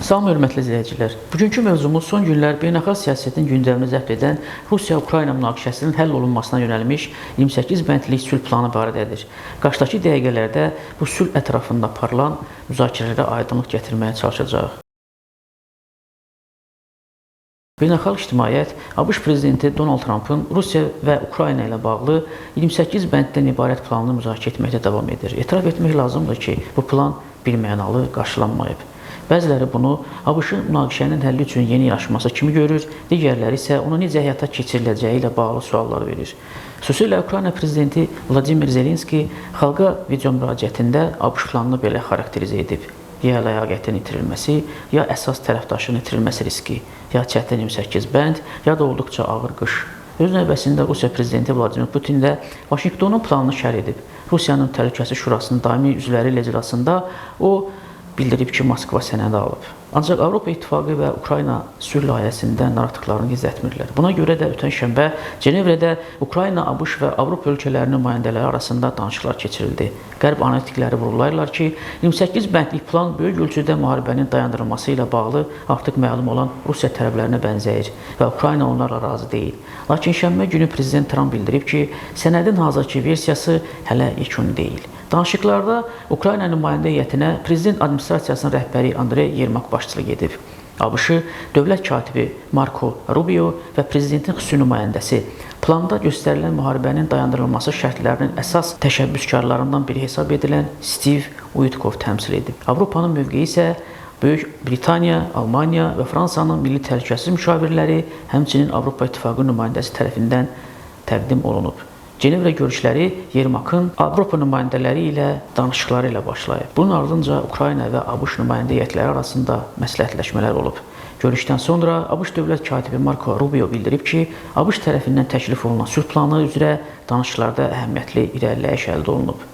Salam hörmətli izləyicilər. Bugünkü mövzumuz son günlər beynəlxalq siyasətin gündəmini zəbt edən Rusiya-Ukrayna münaqişəsinin həll olunmasına yönəlmiş 28 bəndlik sülh planı barədədir. Qarşıdakı dəqiqələrdə bu sülh ətrafında aparılan müzakirələrə aydınlıq gətirməyə çalışacağıq. Beynəlxalq ictimaiyyət ABŞ prezidenti Donald Trumpın Rusiya və Ukrayna ilə bağlı 28 bənddən ibarət planını müzakirə etməkdə davam edir. Etiraf etmək lazımdır ki, bu plan birmənalı qarşılanmayıb. Bəziləri bunu ABŞ-ın münaqişənin həlli üçün yeni yanaşması kimi görür, digərləri isə onu necə həyata keçiriləcəyi ilə bağlı suallar verir. Xüsusilə Ukrayna prezidenti Vladimir Zelenski xalqa video müraciətində ABŞ planını belə xarakterizə edib. Ya ləyaqətin itirilməsi, ya əsas tərəfdaşın itirilməsi riski, ya çətin 28 bənd, ya da olduqca ağır qış. Öz növbəsində Rusiya prezidenti Vladimir Putin də Vaşinqtonun planını şərh edib. Rusiyanın Təhlükəsizlik Şurasının daimi üzvləri ilə iclasında o bildirib ki, Moskva sənədi alıb. Ancaq Avropa İttifaqı və Ukrayna sülh layihəsində narahatlıqlarını gizlətmirlər. Buna görə də ötən şənbə Cenevrədə Ukrayna, ABŞ və Avropa ölkələrinin nümayəndələri arasında danışıqlar keçirildi. Qərb analitikləri vurgulayırlar ki, 28 bəndlik plan böyük ölçüdə müharibənin dayandırılması ilə bağlı artıq məlum olan Rusiya tərəflərinə bənzəyir və Ukrayna onlarla razı deyil. Lakin şənbə günü prezident Trump bildirib ki, sənədin hazırki versiyası hələ yekun deyil. Danışıqlarda Ukrayna nümayəndə heyətinə prezident administrasiyasının rəhbəri Andrey Yermak başçılıq edib. ABŞ dövlət katibi Marco Rubio və prezidentin xüsusi nümayəndəsi planda göstərilən müharibənin dayandırılması şərtlərinin əsas təşəbbüskarlarından biri hesab edilən Steve Witkoff təmsil edib. Avropanın mövqeyi isə Böyük Britaniya, Almaniya və Fransanın milli təhlükəsizlik müşavirləri, həmçinin Avropa İttifaqı nümayəndəsi tərəfindən təqdim olunub. Cenevrə görüşləri Yermakın Avropa nümayəndələri ilə danışıqları ilə başlayıb. Bunun ardınca Ukrayna və ABŞ nümayəndə heyətləri arasında məsləhətləşmələr olub. Görüşdən sonra ABŞ dövlət katibi Marco Rubio bildirib ki, ABŞ tərəfindən təklif olunan sülh planı üzrə danışıqlarda əhəmiyyətli irəliləyiş əldə olunub.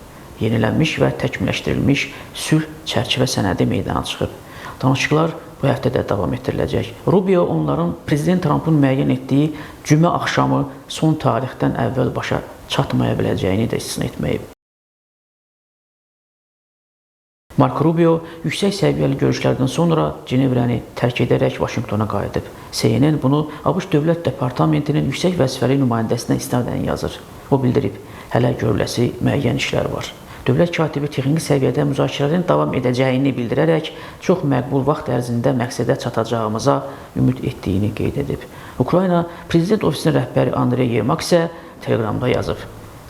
Yenilənmiş və təkmilləşdirilmiş sülh çərçivə sənədi meydana çıxıb. Danışıqlar bu həftə də davam etdiriləcək. Rubio onların prezident Trumpın müəyyən etdiyi cümə axşamı son tarixdən əvvəl başa çatmaya biləcəyini də istisna etməyib. Marco Rubio yüksək səviyyəli görüşlərdən sonra Cenevrəni tərk edərək Vaşinqtona qayıdıb. CNN bunu ABŞ Dövlət Departamentinin yüksək vəzifəli nümayəndəsinə istinadən yazır. O bildirib, hələ görüləsi müəyyən işlər var. Dövlət katibi texniki səviyyədə müzakirələrin davam edəcəyini bildirərək çox məqbul vaxt ərzində məqsədə çatacağımıza ümid etdiyini qeyd edib. Ukrayna prezident ofisinin rəhbəri Andrey Yermak isə Telegramda yazıb.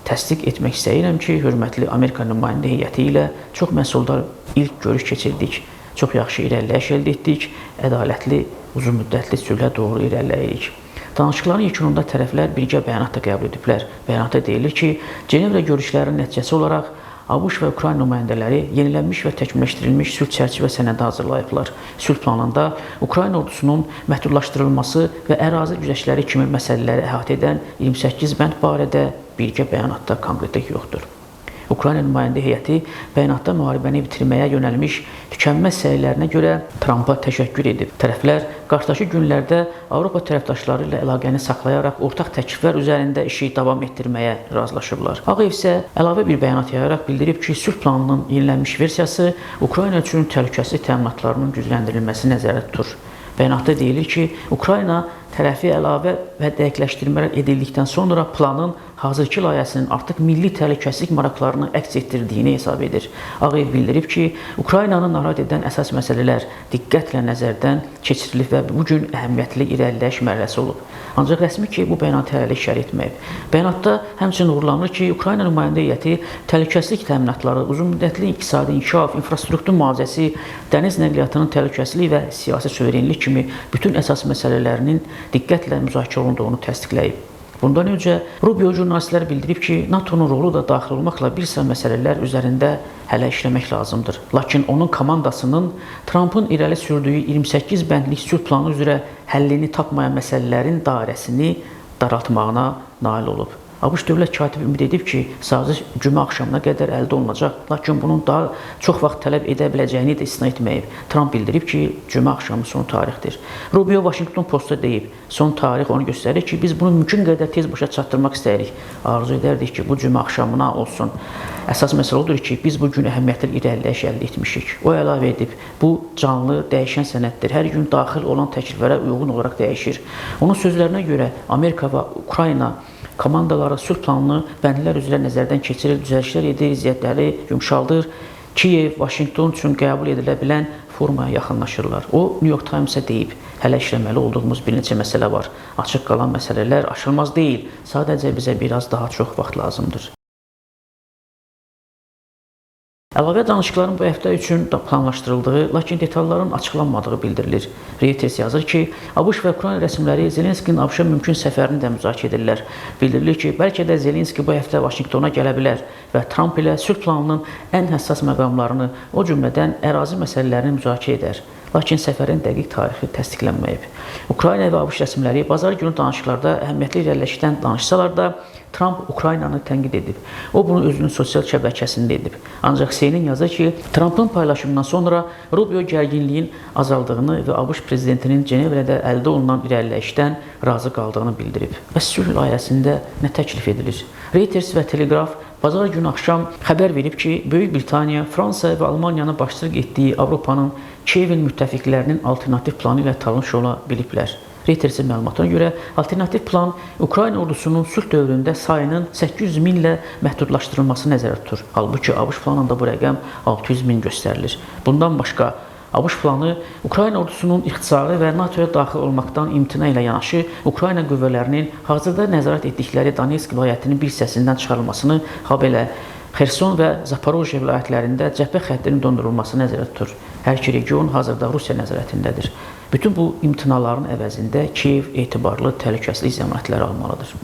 Təsdiq etmək istəyirəm ki, hörmətli Amerika nümayəndə heyəti ilə çox məhsuldar ilk görüş keçirdik. Çox yaxşı irəliləyiş əldə etdik, ədalətli, uzunmüddətli sülhə doğru irəliləyirik. Danışıqların yekununda tərəflər birgə bəyanat da qəbul ediblər. Bəyanatda deyilir ki, Cenevrə görüşlərinin nəticəsi olaraq ABŞ və Ukrayna nümayəndələri yenilənmiş və təkmilləşdirilmiş sülh çərçivə sənədi hazırlayıblar. Sülh planında Ukrayna ordusunun məhdudlaşdırılması və ərazi güzəştləri kimi məsələləri əhatə edən 28 bənd barədə birgə bəyanatda konkretlik yoxdur. Ukrayna nümayəndə heyəti bəyanatda müharibəni bitirməyə yönəlmiş tükənməz səylərinə görə Trumpa təşəkkür edib. Tərəflər qarşıdakı günlərdə Avropa tərəfdaşları ilə əlaqəni saxlayaraq ortaq təkliflər üzərində işi davam etdirməyə razılaşıblar. Ağ Ev isə əlavə bir bəyanat yayaraq bildirib ki, sülh planının yenilənmiş versiyası Ukrayna üçün təhlükəsizlik təminatlarının gücləndirilməsi nəzərdə tutur. Bəyanatda deyilir ki, Ukrayna tərəfi əlavə və dəqiqləşdirmələr edildikdən sonra planın hazırki layihəsinin artıq milli təhlükəsizlik maraqlarını əks etdirdiyini hesab edir. Ağ Ev bildirib ki, Ukraynanı narahat edən əsas məsələlər diqqətlə nəzərdən keçirilib və bu gün əhəmiyyətli irəliləyiş mərhələsi olub. Ancaq rəsmi ki, bu bəyanatı hələlik şərh etməyib. Bəyanatda həmçinin vurgulanır ki, Ukrayna nümayəndə heyəti təhlükəsizlik təminatları, uzunmüddətli iqtisadi inkişaf, infrastruktur mühafizəsi, dəniz nəqliyyatının təhlükəsizliyi və siyasi suverenlik kimi bütün əsas məsələlərinin diqqətlə müzakirə olunduğunu təsdiqləyib. Bundan öncə Rubio jurnalistlər bildirib ki, NATO-nun rolu da daxil olmaqla bir sıra məsələlər üzərində hələ işləmək lazımdır. Lakin onun komandasının Trumpın irəli sürdüyü 28 bəndlik sülh planı üzrə həllini tapmayan məsələlərin dairəsini daraltmağına nail olub. ABŞ dövlət katibi ümid edib ki, saziş cümə axşamına qədər əldə olunacaq, lakin bunun daha çox vaxt tələb edə biləcəyini də istisna etməyib. Tramp bildirib ki, cümə axşamı son tarixdir. Rubio Washington Postda deyib, son tarix onu göstərir ki, biz bunu mümkün qədər tez başa çatdırmaq istəyirik. Arzu edərdik ki, bu cümə axşamına olsun. Əsas məsələ odur ki, biz bu gün əhəmiyyətli irəliləyiş əldə etmişik. O əlavə edib, bu canlı, dəyişən sənəddir. Hər gün daxil olan təkliflərə uyğun olaraq dəyişir. Onun sözlərinə görə Amerika və Ukrayna komandaları sülh planını bəndlər üzrə nəzərdən keçirir, düzəlişlər edir, iziyyətləri yumşaldır. Kiyev, Washington üçün qəbul edilə bilən formaya yaxınlaşırlar. O, New York Times-a deyib, hələ işləməli olduğumuz bir neçə məsələ var. Açıq qalan məsələlər aşılmaz deyil, sadəcə bizə biraz daha çox vaxt lazımdır. Əlavə danışıqların bu həftə üçün planlaşdırıldığı, lakin detalların açıqlanmadığı bildirilir. Reuters yazır ki, ABŞ və Ukrayna rəsmiləri Zelenskinin ABŞ-a mümkün səfərini də müzakirə edirlər. Bildirilir ki, bəlkə də Zelenski bu həftə Vaşinqtona gələ bilər və Tramp ilə sülh planının ən həssas məqamlarını, o cümlədən ərazi məsələlərini müzakirə edər. Lakin səfərin dəqiq tarixi təsdiqlənməyib. Ukrayna və ABŞ rəsmiləri bazar günü danışıqlarda əhəmiyyətli irəliləşdən danışsalar da, Tramp Ukraynanı tənqid edib. O, bunu özünün sosial şəbəkəsində edib. Ancaq CNN yazır ki, Trampın paylaşımından sonra Rubio gərginliyin azaldığını və ABŞ prezidentinin Cenevredə əldə olunan irəliləyişdən razı qaldığını bildirib. Bəs sülh layihəsində nə təklif edilir? Reuters və Telegraf bazar günü axşam xəbər verib ki, Böyük Britaniya, Fransa və Almaniyanın başçılıq etdiyi Avropanın Kiyevin müttəfiqlərinin alternativ planı ilə tanış ola biliblər. Reutersin məlumatına görə alternativ plan Ukrayna ordusunun sülh dövründə sayının 800 minlə məhdudlaşdırılması nəzərdə tutur. Halbuki ABŞ planında bu rəqəm 600 min göstərilir. Bundan başqa, ABŞ planı Ukrayna ordusunun ixtisarı və NATO-ya daxil olmaqdan imtina ilə yanaşı, Ukrayna qüvvələrinin hazırda nəzarət etdikləri Donetsk vilayətinin bir hissəsindən çıxarılmasını, habelə Xerson və Zaporojye vilayətlərində cəbhə xəttinin dondurulmasını nəzərdə tutur. Hər iki region hazırda Rusiya nəzarətindədir. Bütün bu imtinaların əvəzində Kiyev etibarlı təhlükəsizlik zəmanətləri almalıdır.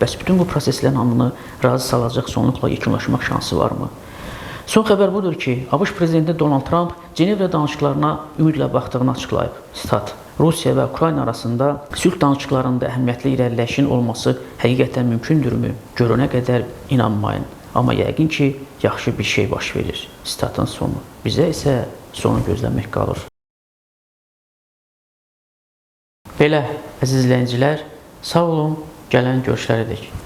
Bəs bütün bu proseslərin hamını razı salacaq sonluqla yekunlaşmaq şansı varmı? Son xəbər budur ki, ABŞ prezidenti Donald Trump Cenevre danışıqlarına ümidlə baxdığını açıqlayıb. Sitat: Rusiya və Ukrayna arasında sülh danışıqlarında əhəmiyyətli irəliləyişin olması həqiqətən mümkündürmü? Görünə qədər inanmayın. Amma yəqin ki, yaxşı bir şey baş verir. Sitatın sonu. Bizə isə sonu gözləmək qalır. Belə, əziz izləyicilər, sağ olun, gələn görüşlərədək.